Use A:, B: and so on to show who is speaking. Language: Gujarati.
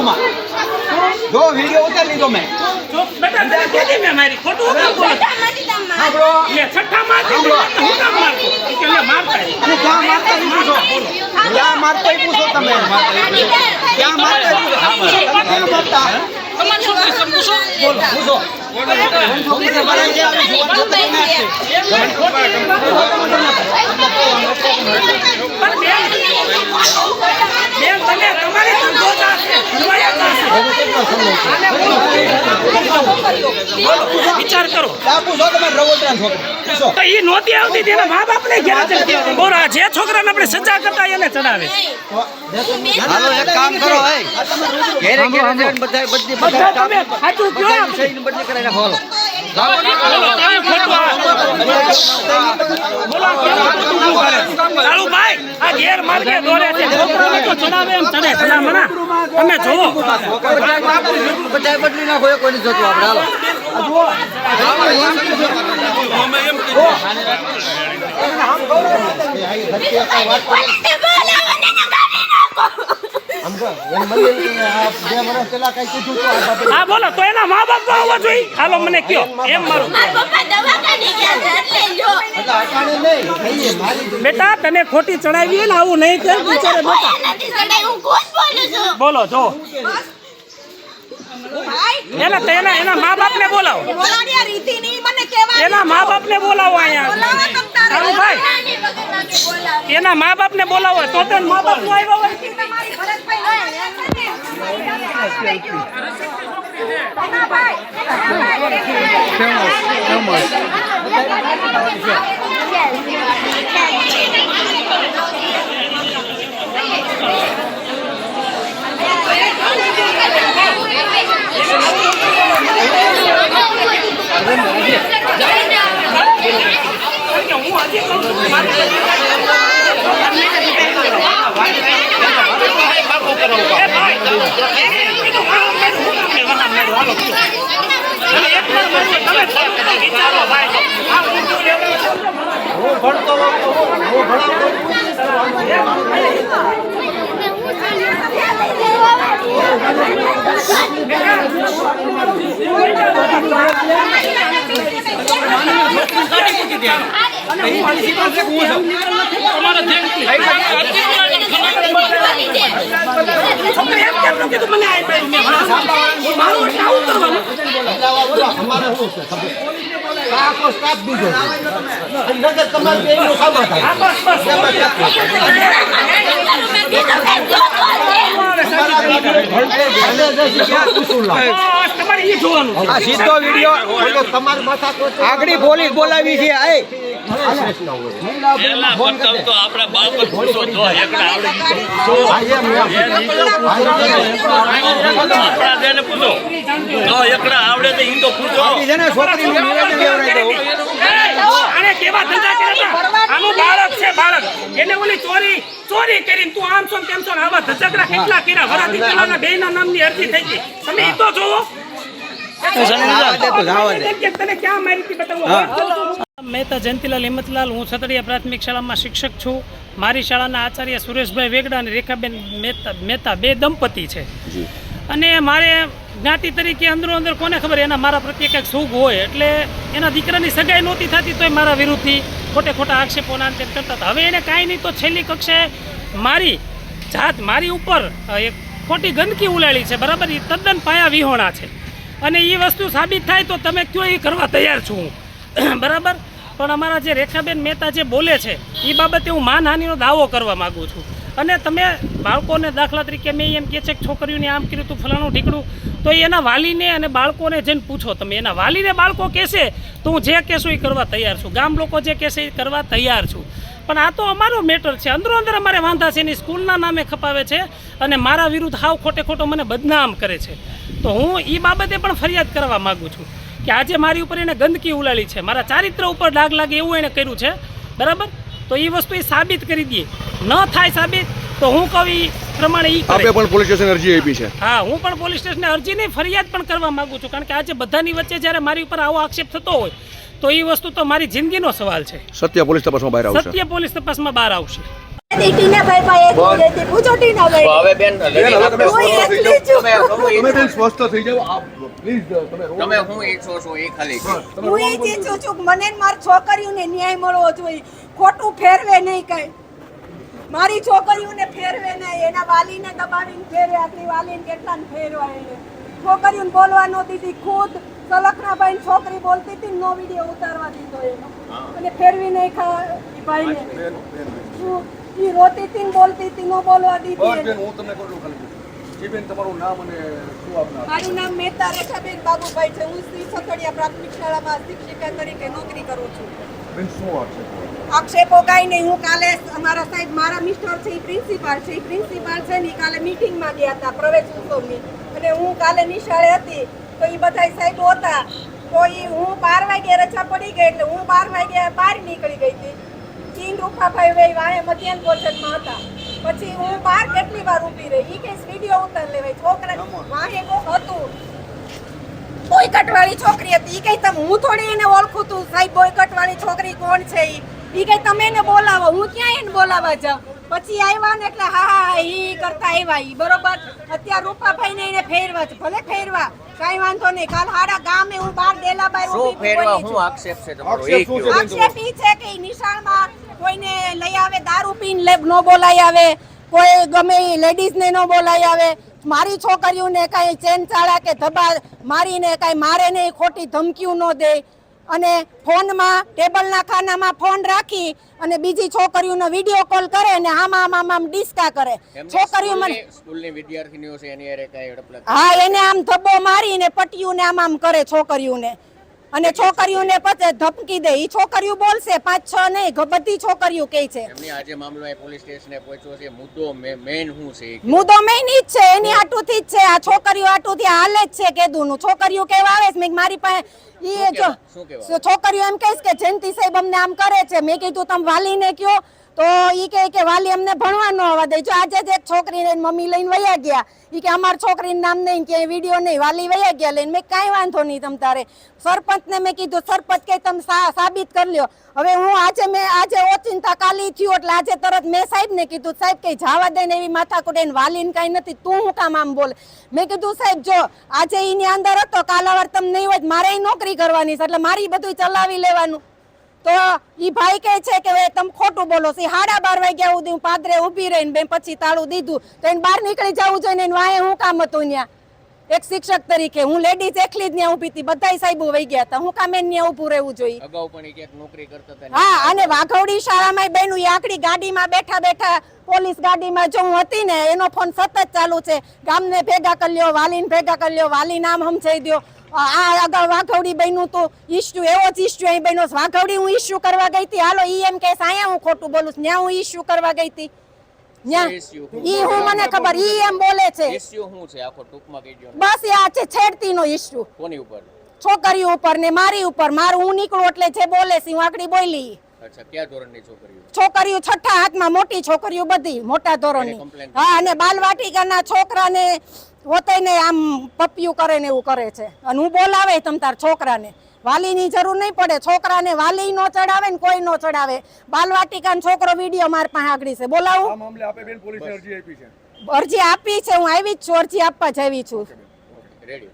A: માં જો વિડિયો ઉતારી લીધો મેં
B: બેટા તને કીધી મેં મારી ખોટું કામ બોલે
A: સાંભળો
B: લે છઠ્ઠા મારતી હું કામ મારતો કે લે મારતા
A: હું ક્યાં મારતા ઈ પૂછો ક્યાં મારતા ઈ પૂછો તમે ક્યાં મારતા ઈ પૂછો ક્યાં મારતા
B: તમારે શું કહેશો પૂછો
A: બોલો પૂછો છોકરીને ભરાઈ ગયા આવી જુવાન
B: બેન તમે તમારી ધંધો ચાલશે વિચાર કરો
A: પૂછો તમે રવોતરા છોકરી પૂછો
B: તો ઈ નોતી આવતી તેના મા બાપને ઘેર ચડતી બોરા જે છોકરાને આપણે સજા કરતા એને ચડાવે
A: હાલો એક કામ કરો હે ઘેરે ઘેરે જઈને બધા
B: તમે સાચું કયો
A: સહીને બદલી કરાઈને ફોલો
B: ચાલુ ભાઈ આ ઘેર માર્ગે દોરે છે છોકરાને તો ચડાવે એમ ચડે ભલામણા તમે જોવો
A: બધા બદલી નાખો એ કોઈની જોતું આપણે
B: હા બોલો તો એના મા બાપ આવવા જોઈએ હાલો મને કયો એમ મારું બેટા તને ખોટી ચડાવી ને આવું નહીં કર બિચારે બેટા બોલો જો એના મા બાપ ને બોલાવો એના મા બાપ ને બોલાવો અહીંયા ભાઈ એના મા બાપ ને બોલાવો તો તને મા બાપ નો આવ્યો હોય
A: સીધો વિડિયો તમારી માથા આગળ પોલીસ બોલાવી છે
B: એને ઓલી ચોરી કરીને તું આમ છો તેમ છો આવા ધચકડા કેટલા કર્યા વરાથી પેલાના બેયના નામની અરજી થઈ ગઈ તમે ઈ તો જોવો તને ક્યાં મારી હતી બતાવો મહેતા જયંતિલાલ હિંમતલાલ હું છતડિયા પ્રાથમિક શાળામાં શિક્ષક છું મારી શાળાના આચાર્ય સુરેશભાઈ વેગડા અને રેખાબેન મહેતા બે દંપતી છે અને મારે જ્ઞાતિ તરીકે અંદરો અંદર કોને ખબર એના મારા પ્રત્યે કંઈક સુખ હોય એટલે એના દીકરાની સગાઈ નહોતી થતી તોય મારા વિરુદ્ધથી ખોટા આક્ષેપોના અંતે કરતા હતા હવે એને કાંઈ નહીં તો છેલ્લી કક્ષાએ મારી ઉપર એક ખોટી ગંદકી ઉલાળી છે બરાબર એ તદ્દન પાયા વિહોણા છે અને એ વસ્તુ સાબિત થાય તો તમે કયો એ કરવા તૈયાર છું હું બરાબર પણ અમારા જે રેખાબેન મહેતા જે બોલે છે એ બાબતે હું માનહાનિનો દાવો કરવા માગું છું અને તમે બાળકોને દાખલા તરીકે મેં એમ કહે છે કે છોકરીઓને આમ કર્યું તું ફલાણું ઢીકડું તો એના વાલીને અને બાળકોને જઈને પૂછો તમે એના વાલીને બાળકો કહેશે તો હું જે કહેશું એ કરવા તૈયાર છું ગામ લોકો જે કહેશે એ કરવા તૈયાર છું પણ આ તો અમારો મેટર છે અંદરો અંદર અમારે વાંધા છે એની સ્કૂલના નામે ખપાવે છે અને મારા વિરુદ્ધ હાવ ખોટો મને બદનામ કરે છે તો હું એ બાબતે પણ ફરિયાદ કરવા માગું છું કે આજે મારી ઉપર એને ગંદકી ઉલાળી છે મારા ચારિત્ર ઉપર ડાઘ લાગે એવું એને કર્યું છે બરાબર તો એ વસ્તુ એ સાબિત કરી દઈએ ન થાય સાબિત તો હું કહું પ્રમાણે
C: આપણે પણ પોલીસ સ્ટેશન અરજી આપી છે
B: હા હું પણ પોલીસ સ્ટેશને અરજીની ફરિયાદ પણ કરવા માંગુ છું કારણ કે આજે બધાની વચ્ચે જ્યારે મારી ઉપર આવો આક્ષેપ થતો હોય તો એ વસ્તુ તો મારી જિંદગીનો સવાલ છે
C: સત્ય પોલીસ તપાસમાં બહાર આવશે
B: સત્ય પોલીસ તપાસમાં બહાર આવશે
D: ટીનાભાઈ પાસે જ રહેતી. પૂછો ટીનાભાઈ.
E: હવે બેન
C: બેન, હવે તમે
D: હું
C: સ્વસ્થ થઈ
D: એકલી છું.
C: તમે બેન સ્વસ્થ થઈ જાઓ આપ પ્લીઝ તમે
E: તમે હું ઈચ્છો છો એ ખાલી કહો.
D: હું એ જ ઈચ્છું છું કે મને ને મારી છોકરીઓને ન્યાય મળવો જોઈએ. ખોટું ફેરવે નહીં કઈ. મારી છોકરીઓને ફેરવે નહીં. એના વાલીને દબાવીને ફેરવે. આટલી વાલીને કેટલાને ફેરવા એને. છોકરીઓને બોલવા ન દીધી. ખુદ સલખનાભાઈ છોકરી બોલતી હતી નો વિડીયો ઉતારવા દીધો એનો. અને ફેરવી નહીં ઈ ભાઈને. ઈ રોતી હતી ને બોલતી હતી નો બોલવા દીધી
C: બસ
D: એને.
C: બેન હું તમને કહું છું ખાલી જી બેન તમારું નામ અને શું આપના
D: મારું નામ મહેતા રેખાબેન બાબુભાઈ છે. હું શ્રી સખડિયા પ્રાથમિક શાળામાં શિક્ષિકા તરીકે નોકરી કરું છું.
C: બેન શું વાત છે
D: આક્ષેપો કાંઈ નહીં. હું કાલે અમારા સાહેબ મારા મિસ્ટર છે એ પ્રિન્સિપાલ છે. એ પ્રિન્સિપાલ છે ને ઈ કાલે મીટિંગમાં ગયા હતા પ્રવેશ ઉત્સવની. અને હું કાલે નિશાળે હતી તો એ બધા સાહેબો હતા. તો એ હું 12 વાગે રજા પડી ગઈ એટલે હું 12 વાગે બહાર નીકળી ગઈ હતી. ચીન રૂપાભાઈ ભાઈ વાહે મધ્યાહન ભોજનમાં હતા. પછી હું બહાર કેટલી વાર ઊભી રહી. ઈ કઈ વિડીયો ઉતાર લેવાય. છોકરા વાહે કોક હતું બોયકટ વાળી છોકરી હતી. ઈ કઈ તમે હું થોડી એને ઓળખું તું સાહેબ બોયકટ વાળી છોકરી કોણ છે ઈ કઈ તમે એને બોલાવો. હું ક્યાં એને બોલાવવા જાઉં. પછી આવ્યા ને એટલે હા ઈ કરતા આવ્યા ઈ બરોબર. અત્યારે રૂપાભાઈ ને એને ફેરવા છે. ભલે ફેરવા કઈ વાંધો નહીં. કાલ હાડા ગામે હું બાર ડેલાબાઈ
E: શું
D: ઊભી
E: ફેરવા
D: બોલી
E: હું
D: છું.
E: આક્ષેપ છે તમારો
C: આક્ષેપ
E: એ
C: શું
E: કહો.
C: છે?
D: આક્ષેપ ઈ છે કે ઈ નિશાળમાં કોઈને લઈ આવે દારૂ પીને લેબ નો બોલાઈ આવે. કોઈ ગમે ઈ લેડીઝને નો બોલાઈ આવે. મારી છોકરીઓને કઈ ચેન ચાળા કે ધબા મારીને કઈ મારે નહીં. ખોટી ધમકીઓ ન દે. અને ફોનમાં ટેબલના ખાનામાં ફોન રાખી અને બીજી છોકરીઓનો વિડીયો કોલ કરે અને આમ ડિસ્કા કરે. છોકરીઓ મને
E: સ્કૂલની વિદ્યાર્થીનીઓ છે એની હારે કાંઈ હડપલા
D: હા એને આમ ધબ્બો મારીને પટીયુંને આમ કરે છોકરીઓને. અને છોકરીઓને પછી ધમકી દે. ઈ છોકરીઓ બોલશે 5-6 નહીં બધી છોકરીઓ કહે છે.
E: એમની આજે મામલો એ પોલીસ સ્ટેશને પહોંચ્યો છે. મુદ્દો મેન શું છે એ કહો.
D: મુદ્દો મેઈન ઈ જ છે. એની આટુથી જ છે. આ છોકરીઓ આટુથી હાલે જ છે કેદુનું. છોકરીઓ કેવા આવે છે મેં કીધું મારી પાસે ઈ જો
E: શું કહેવાય?
D: છોકરીઓ એમ કહીશ કે જયંતિ સાહેબ અમને આમ કરે છે. મેં કીધું તમે વાલીને કયો તો ઈ કહે કે વાલી અમને ભણવા ન આવવા દે. જો આજે જ એક છોકરીને મમ્મી લઈને વયા ગયા. ઈ કે અમાર છોકરીનું નામ નહીં કે વિડીયો નહીં વાલી વયા ગયા લઈને. મેં કાંઈ વાંધો નહીં તમ તારે. સરપંચને મેં કીધું સરપંચ કે તમે સાબિત કરી લ્યો. હવે હું આજે ઓચિંતા કાલી થયું એટલે આજે તરત મેં સાહેબને કીધું સાહેબ કઈ જવા દે ને એવી માથાકૂટ એને વાલીને કાંઈ નથી. તું હું કામ આમ બોલે. મેં કીધું સાહેબ જો આજે એની અંદર હતો કાલાવાર તમે નહીં હોય મારે ઈ નોકરી કરવાની છે એટલે મારી બધું ચલાવી લેવાનું. તો ઈ ભાઈ કહે છે કે હવે તમે ખોટું બોલો છો. 12:30 વાગ્યા સુધી હું પાદરે ઊભી રહીને બેન પછી તાળું દીધું તો એને બહાર નીકળી જવું જોઈએ ને વાંહે હું કામ હતું ત્યાં એક શિક્ષક તરીકે. હું લેડીઝ એકલી જ ત્યાં ઊભી હતી. બધાય સાહેબો વહી ગયા હતા. હું કામ એને ત્યાં ઊભું રહેવું જોઈએ.
E: અગાઉ પણ એ ક્યાંક નોકરી કરતા હતા ને.
D: હા અને વાઘોડી શાળામાં બહેનું આકડી ગાડીમાં બેઠા પોલીસ ગાડીમાં જો હું હતી ને એનો ફોન સતત ચાલુ છે. ગામને ભેગા કરી લ્યો વાલીને ભેગા કરી લ્યો વાલી નામ સમજાઈ દો. આ આગળ વાઘોડી બન્યું તો ઇસ્યુ એવો જ ઇસ્યુ અહીં બન્યો. વાઘોડી હું ઇસ્યુ કરવા ગઈ હતી. હાલો ઈ એમ કે અહીંયા હું ખોટું બોલું છું. ત્યાં હું ઇસ્યુ કરવા ગઈ હતી. ઈ હું મને ખબર ઈ એમ બોલે છે.
E: ઇસ્યુ શું છે આખો ટૂંકમાં કહી દો ને.
D: બસ એ આ છે છેડતીનો ઇસ્યુ.
E: કોની ઉપર?
D: છોકરીઓ ઉપર ને મારી ઉપર. મારું હું નીકળું એટલે જે બોલે છે હું આકડી બોલી.
E: અચ્છા ક્યાં ધોરણની છોકરીઓ?
D: છોકરીઓ 6ઠા હાથમાં મોટી છોકરીઓ બધી મોટા ધોરણની. હા અને બાલવાટિકાના છોકરાને હોતેને આમ પપિયું કરે ને એવું કરે છે. અને હું બોલાવે તમ તાર છોકરાને. વાલીની જરૂર નહીં પડે. છોકરાને વાલી નો ચડાવે ને કોઈ નો ચડાવે. બાલવાટિકાનો છોકરો વિડીયો માર પાસે આગળ છે. બોલાવું
C: આ મામલે આપે બેન પોલીસને અરજી આપી છે
D: અરજી આપી છે. હું આવી જ છું. અરજી આપવા જ આવી છું.
E: રેડી.